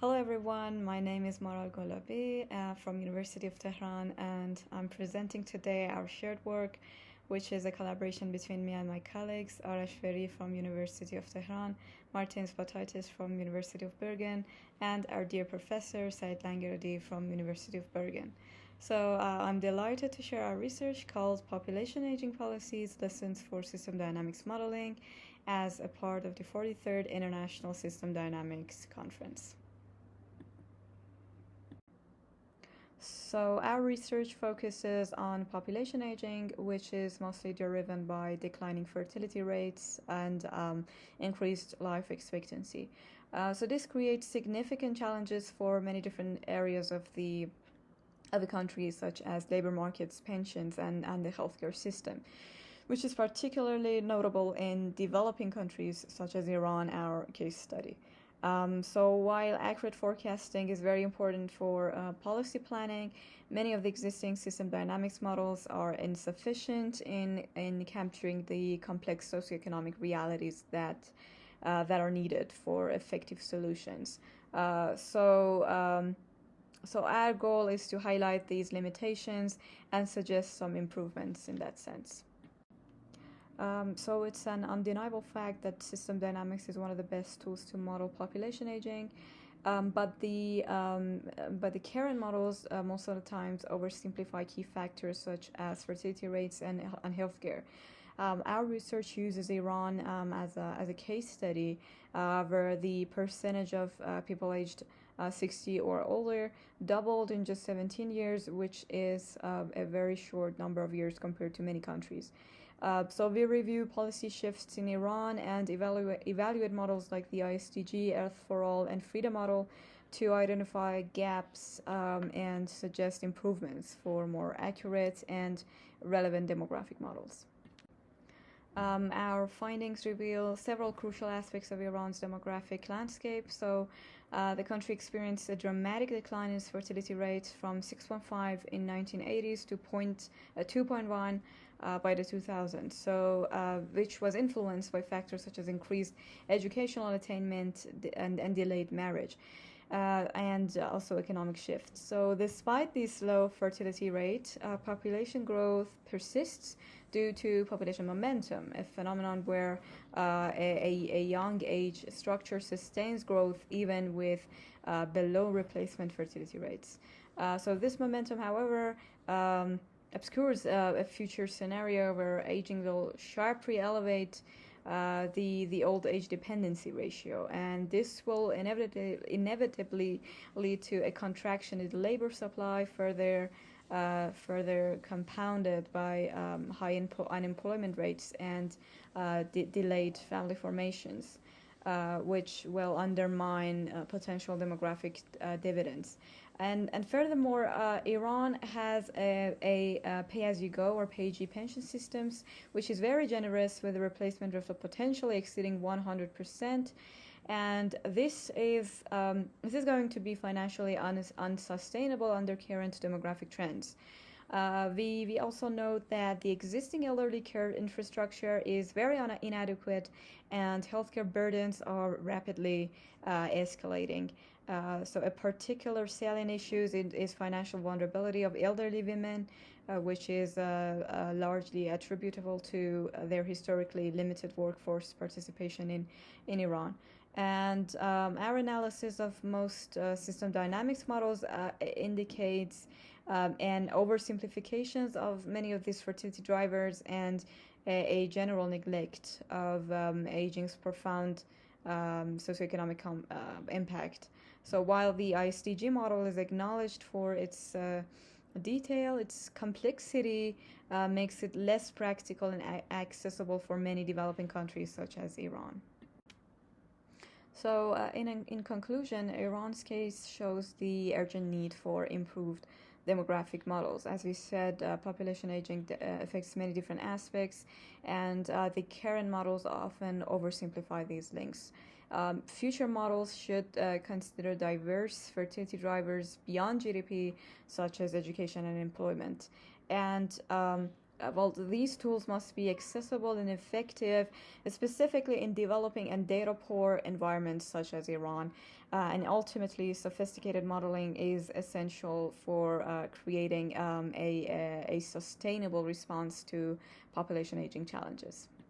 Hello everyone, my name is Maral Golabi from University of Tehran, and I'm presenting today our shared work, which is a collaboration between me and my colleagues Arash Feli from University of Tehran, Mārtiņš Bataitis from University of Bergen, and our dear professor Saeed Langarudi from University of Bergen. So I'm delighted to share our research called Population Aging Policies, Lessons for System Dynamics Modeling as a part of the 43rd International System Dynamics Conference. So our research focuses on population aging, which is mostly driven by declining fertility rates and increased life expectancy. So this creates significant challenges for many different areas of the country, such as labor markets, pensions, and the healthcare system, which is particularly notable in developing countries such as Iran, our case study. So while accurate forecasting is very important for policy planning, many of the existing system dynamics models are insufficient in capturing the complex socioeconomic realities that are needed for effective solutions. So our goal is to highlight these limitations and suggest some improvements in that sense. So it's an undeniable fact that system dynamics is one of the best tools to model population aging, but the current models most of the times oversimplify key factors such as fertility rates and healthcare. Our research uses Iran as a case study where the percentage of people aged 60 or older doubled in just 17 years, which is a very short number of years compared to many countries. So we review policy shifts in Iran and evaluate models like the ISDG, Earth for All, and FRIDA model to identify gaps and suggest improvements for more accurate and relevant demographic models. Our findings reveal several crucial aspects of Iran's demographic landscape. So the country experienced a dramatic decline in its fertility rate from 6.5 in 1980s to 2.1 by the 2000s, which was influenced by factors such as increased educational attainment and delayed marriage, and also economic shifts. So despite this low fertility rate, population growth persists due to population momentum, a phenomenon where a young age structure sustains growth even with below replacement fertility rates. So this momentum, however, obscures a future scenario where aging will sharply elevate the old age dependency ratio, and this will inevitably lead to a contraction in the labor supply, further compounded by high unemployment rates and delayed family formations, which will undermine potential demographic dividends. And furthermore, Iran has a pay-as-you-go or pay-as-you pension systems, which is very generous with a replacement rate potentially exceeding 100%. And this is going to be financially unsustainable under current demographic trends. We also note that the existing elderly care infrastructure is very inadequate, and healthcare burdens are rapidly escalating. So a particular salient issue is financial vulnerability of elderly women, which is largely attributable to their historically limited workforce participation in Iran. And our analysis of most system dynamics models indicates an oversimplifications of many of these fertility drivers and a general neglect of aging's profound socioeconomic impact. So while the ISDG model is acknowledged for its detail, its complexity makes it less practical and accessible for many developing countries such as Iran. So in conclusion, Iran's case shows the urgent need for improved demographic models. As we said, population aging affects many different aspects, and the current models often oversimplify these links. Future models should consider diverse fertility drivers beyond GDP, such as education and employment. And These tools must be accessible and effective, specifically in developing and data-poor environments such as Iran. And ultimately, sophisticated modeling is essential for creating a sustainable response to population aging challenges.